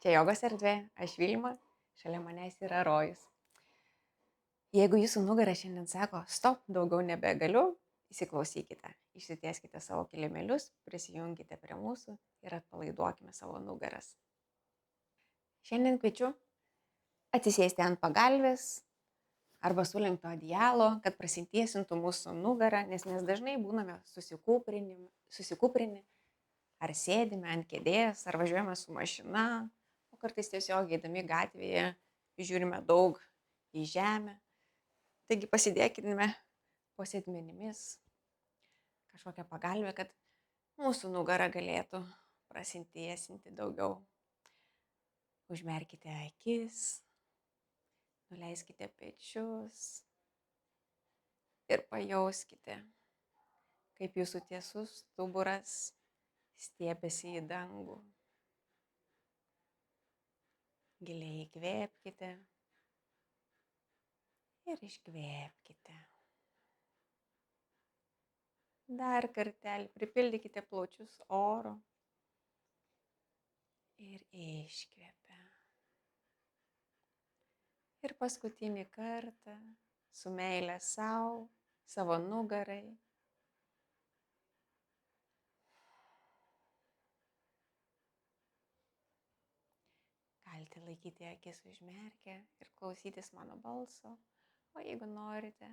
Čia jogos erdvė, aš Vilma, šalia manęs yra Rojus. Jeigu jūsų nugara šiandien sako, stop, daugiau nebegaliu, įsiklausykite, išsitieskite savo kilimėlius, prisijungkite prie mūsų ir atpalaiduokime savo nugaras. Šiandien kviečiu atsisėsti ant pagalvės arba sulenkto adijalo, kad prasitiesintų mūsų nugarą, nes mes dažnai būname susikūprinę, ar sėdime ant kėdės, ar važiuojame su mašina, o kartais tiesiog eidami gatvėje žiūrime daug į žemę. Taigi pasidėkime po sėdmenimis kažkokią pagalbę, kad mūsų nugara galėtų prasitiesinti daugiau. Užmerkite akis, nuleiskite pečius ir pajauskite, kaip jūsų tiesus stuburas stiebiasi į dangų. Giliai įkvėpkite ir iškvėpkite. Dar kartelį pripildykite plaučius oro ir iškvėpę. Ir paskutinį kartą su meile sau, savo nugarai. Galite laikyti akis užmerkę ir klausytis mano balso, o jeigu norite,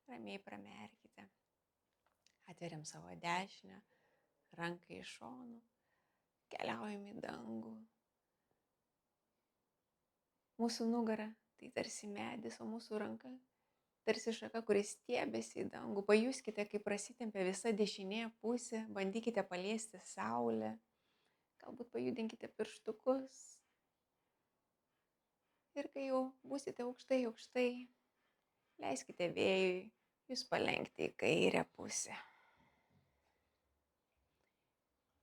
ramiai pramerkite. Atveriam savo dešinę ranką į šonų, keliaujam į dangų. Mūsų nugara tai tarsi medis, o mūsų ranka tarsi šaka, kuris stiebiasi į dangų. Pajuskite, kaip prasitempia visa dešinė pusė, bandykite paliesti saulę, galbūt pajudinkite pirštukus. Ir kai jau būsite aukštai, leiskite vėjui jūs palenkti į kairę pusę.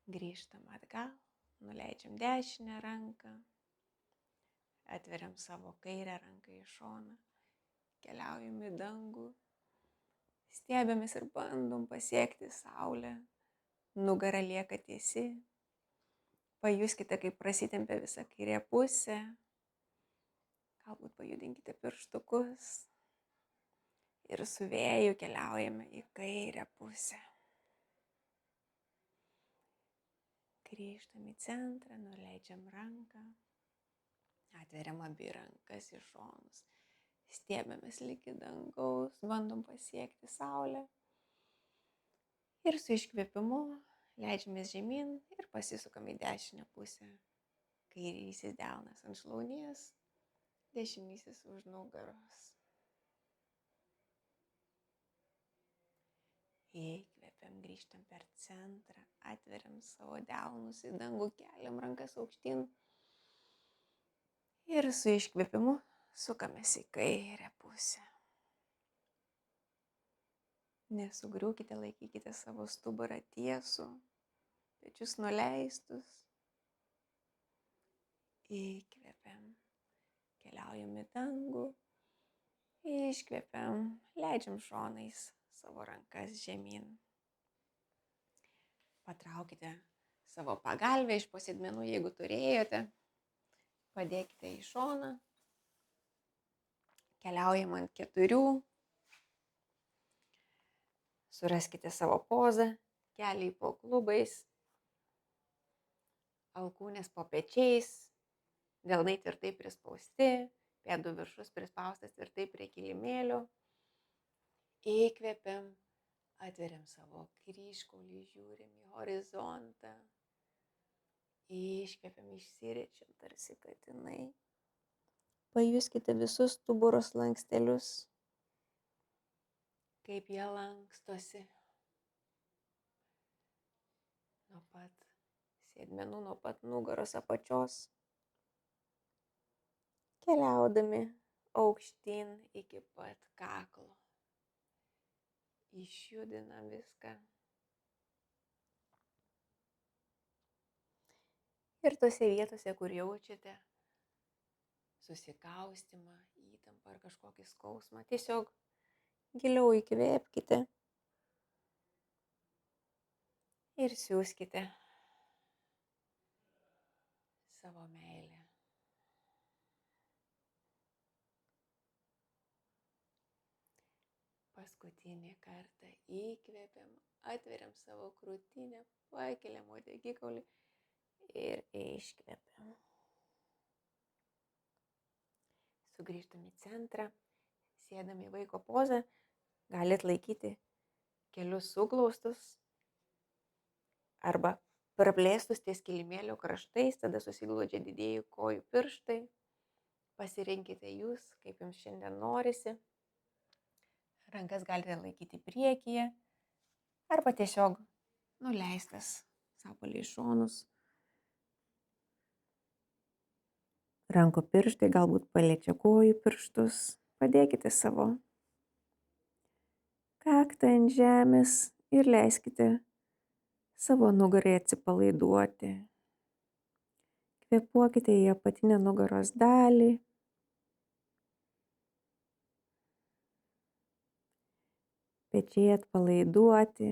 Grįžtam atgal, nuleidžiam dešinę ranką, atveriam savo kairę ranką į šoną, keliaujam į dangų, stiebiamės ir bandom pasiekti saulę, nugara lieka tiesi, pajuskite, kaip prasitempia visa kairė pusė, galbūt pajudinkite pirštukus ir su vėju keliaujame į kairę pusę. Grįžtam į centrą, nuleidžiam ranką, atveriam abi rankas į šonus, stiebiamės lyg į dangaus, bandom pasiekti saulę ir su iškvėpimu leidžiamės žemyn ir pasisukam į dešinę pusę. Kairysis delnas ant šlaunies, dešinysis už nugaros. Įkvepiam, grįžtam per centrą, atveriam savo delnus į dangų, keliam rankas aukštyn ir su iškvėpimu sukamės į kairę pusę. Nesugriūkite, laikykite savo stuburą tiesų, pečius nuleistus. Įkvepiam, keliaujam į dangų, iškvepiam, leidžiam šonais savo rankas žemyn. Patraukite savo pagalvę iš po sėdmenų, jeigu turėjote. Padėkite į šoną. Keliaujam ant 4. Suraskite savo pozą, keliai po klubais, alkūnės po pečiais, delnai tvirtai prispausti, pėdų viršus prispaustas tvirtai prie kilimėlio. Įkvepiam, atveriam savo kryžkaulį, žiūrim į horizontą. Iškvepiam, išsiriečiam tarsi katinai. Pajuskite visus stuburo slankstelius, kaip jie lankstosi. Nuo pat sėdmenų, nuo pat nugaros apačios. Keliaudami aukštyn iki pat kaklo. Išjudinam viską. Ir tose vietose, kur jaučiate susikaustimą, įtampą ar kažkokį skausmą, tiesiog giliau įkvėpkite ir siųskite savo meilę Paskutinį kartą įkvepiam, atveriam savo krūtinę, pakeliam uodegikaulį ir iškvepiam. Sugrįžtam į centrą, sėdam į vaiko pozą, galit laikyti kelius suglaustus arba praplėstus ties kilimėlio kraštais, tada susiglaudžia didieji kojų pirštai. Pasirinkite jūs, kaip jums šiandien norisi. Rankas galite laikyti priekyje arba tiesiog nuleistas savo palei šonus. Rankų pirštai galbūt paliečia kojų pirštus. Padėkite savo kaktą ant žemės ir leiskite savo nugarai atsipalaiduoti. Kvėpuokite į apatinę nugaros dalį. Pečiai atpalaiduoti,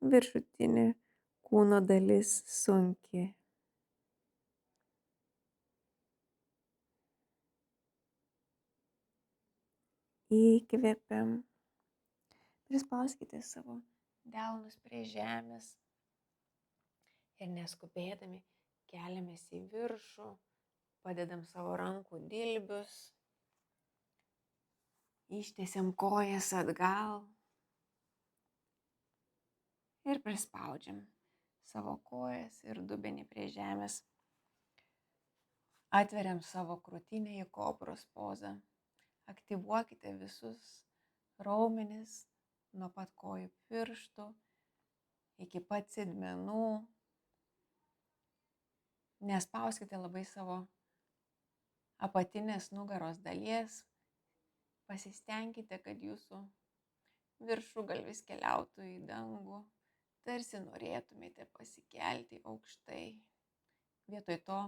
viršutinė kūno dalis sunki. Įkvepiam. Prispauskite savo delnus prie žemės ir neskubėdami keliamės į viršų, padedam savo rankų dilbius, ištiesiam kojas atgal ir prispaudžiam savo kojas ir dubenį prie žemės. Atveriam savo krūtinę į kobros pozą. Aktyvuokite visus raumenis nuo pat kojų pirštų iki pat sėdmenų. Nespauskite labai savo apatinės nugaros dalies. Pasistengkite, kad jūsų viršugalvis keliautų į dangų, tarsi norėtumėte pasikelti aukštai. Vietoj to,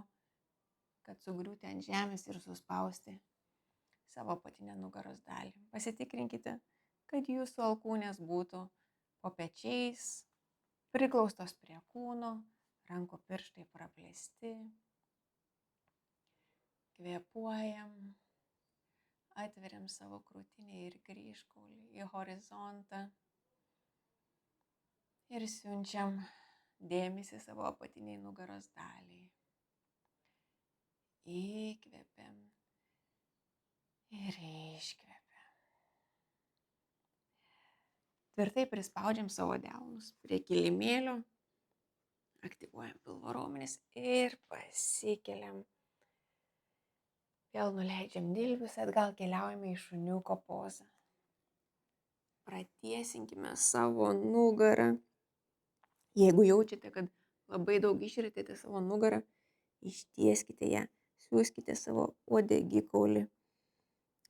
kad sugriūti ant žemės ir suspausti savo apatinę nugaros dalį. Pasitikrinkite, kad jūsų alkūnės būtų po pečiais, priglaustos prie kūno, rankų pirštai praplėsti. Kvėpuojam, atveriam savo krūtinę ir kryžkaulį į horizontą ir siunčiam dėmesį savo apatiniai nugaros daliai. Įkvepiam ir iškvepiam. Tvirtai prispaudžiam savo delnus prie kilimėlio, aktyvuojam pilvo raumenis ir pasikeliam. Vėl nuleidžiam dilbius, atgal keliaujame į šuniuko pozą. Pratiesinkime savo nugarą. Jeigu jaučiate, kad labai daug išritėte savo nugarą, ištieskite ją, siūskite savo uodegikaulį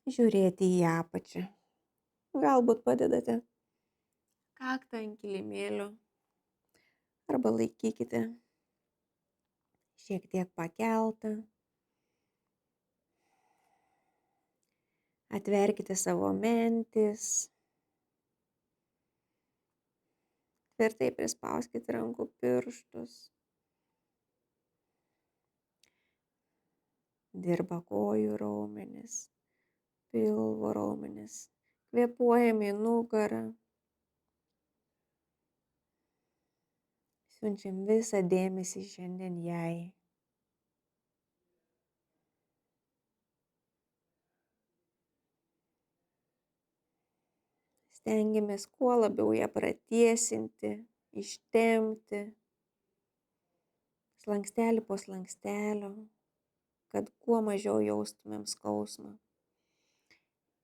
žiūrėti į apačią. Galbūt padedate kaktą ant kilimėlio arba laikykite šiek tiek pakeltą. Atverkite savo mentis. Tvirtai prispauskite rankų pirštus. Dirba kojų raumenis, pilvo raumenis. Kvėpuojame į nugarą. Siunčiam visą dėmesį šiandien jai. Stengiamės kuo labiau ją pratiesinti, ištempti, slankstelį po slankstelio, kad kuo mažiau jaustumėm skausmą.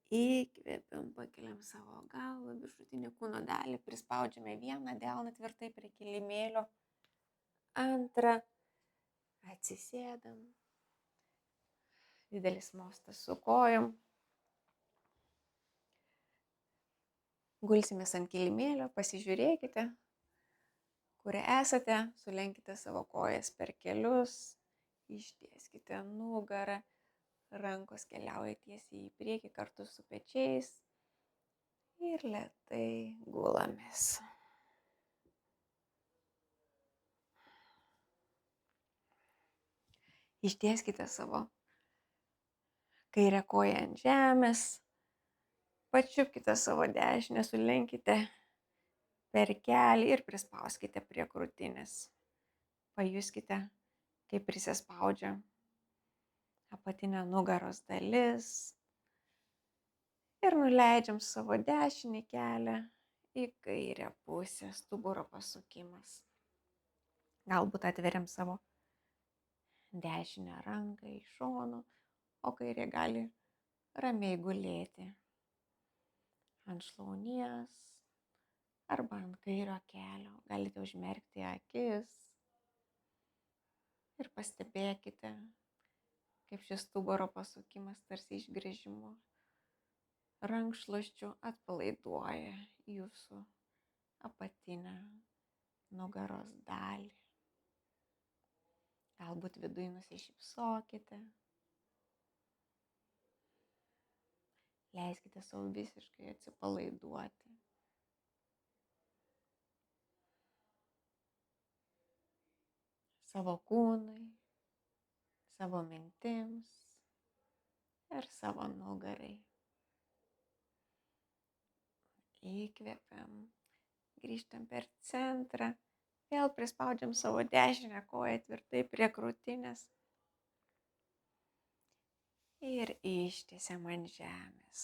Įkvepiam, pakeliam savo galvą, viršutinę kūno dalį, prispaudžiame vieną delną tvirtai prie kilimėlio, antrą, atsisėdam, didelis mostas su kojom. Gulsimės ant kilimėlio, pasižiūrėkite, kur esate, sulenkite savo kojas per kelius, ištieskite nugarą, rankos keliauja tiesiai į priekį kartu su pečiais ir lėtai gulamės. Ištieskite savo kairę koją ant žemės, Pačiupkite savo dešinę, sulenkite per kelį ir prispauskite prie krūtinės. Pajuskite, kaip prisispaudžia apatinė nugaros dalis. Ir nuleidžiam savo dešinį kelią į kairę pusę, stuburo pasukimas. Galbūt atveriam savo dešinę ranką į šoną, o kairė gali ramiai gulėti ant šlaunies arba ant kairio kelio. Galite užmerkti akis ir pastebėkite, kaip šis stuburo pasukimas tarsi išgręžimu rankšluosčiu atpalaiduoja jūsų apatinę nugaros dalį. Galbūt viduj nusišypsokite. Leiskite savo visiškai atsipalaiduoti. Savo kūnui, savo mintims ir savo nugarai. Įkvepiam, grįžtam per centrą, vėl prispaudžiam savo dešinę koją tvirtai prie krūtinės ir ištiesiam ant žemės.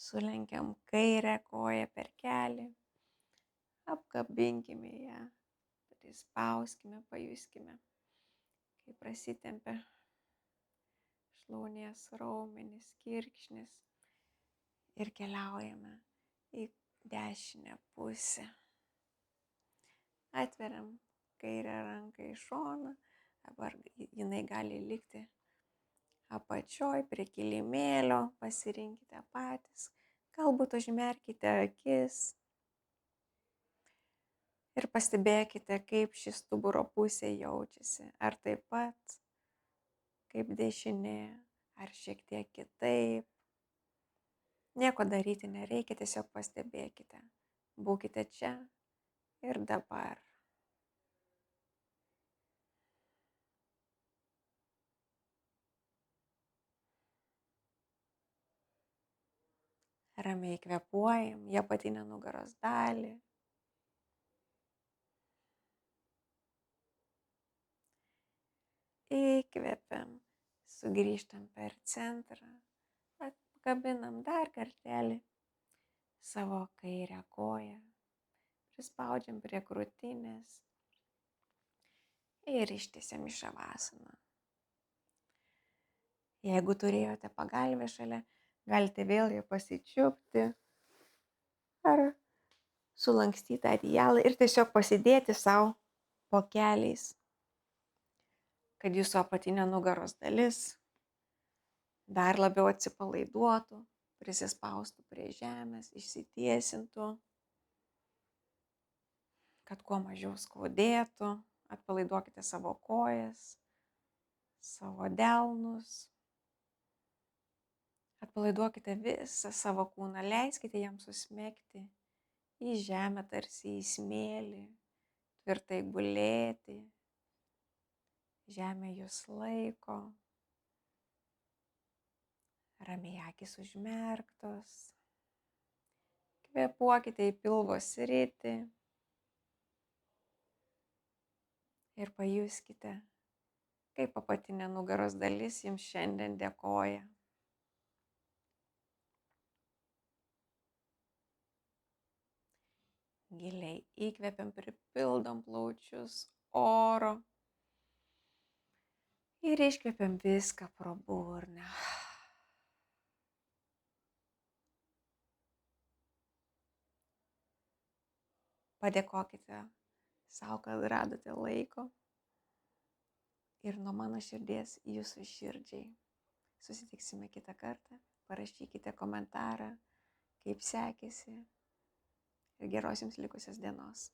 Sulenkiam kairę koją per kelį, apkabinkime ją, prispauskime, pajuskime, kaip prasitempia šlaunies raumenys, kirkšnis ir keliaujame į dešinę pusę. Atveriam kairę ranką į šoną, dabar jinai gali likti apačioj prie kilimėlio, pasirinkite patys, galbūt užmerkite akis ir pastebėkite, kaip ši stuburo pusė jaučiasi, ar taip pat kaip dešinė, ar šiek tiek kitaip. Nieko daryti nereikia, tiesiog pastebėkite, būkite čia ir dabar. Ramiai kvėpuojam į apatinę nugaros dalį. Įkvepiam, sugrįžtam per centrą, apkabinam dar kartelį savo kairę koją, prispaudžiam prie krūtinės ir ištiesiam į šavasaną. Jeigu turėjote pagalvę šalia, galite vėl ją pasičiupti ar sulankstytą adijalą ir tiesiog pasidėti savo po keliais, kad jūsų apatinė nugaros dalis dar labiau atsipalaiduotų, prisispaustų prie žemės, išsitiesintų, kad kuo mažiau skaudėtų. Atpalaiduokite savo kojas, savo delnus. Atpalaiduokite visą savo kūną, leiskite jam susmegti į žemę, tarsi į smėlį, tvirtai gulėti. Žemė jūs laiko, ramiai akys užmerktos. Kvėpuokite į pilvo sritį ir pajuskite, kaip apatinė nugaros dalis jums šiandien dėkoja. Giliai įkvepiam, pripildom plaučius oro ir iškvepiam viską pro burną. Padėkokite sau, kad radote laiko ir nuo mano širdies jūsų širdžiai. Susitiksime kitą kartą, parašykite komentarą, kaip sekėsi ir geros jums likusios dienos.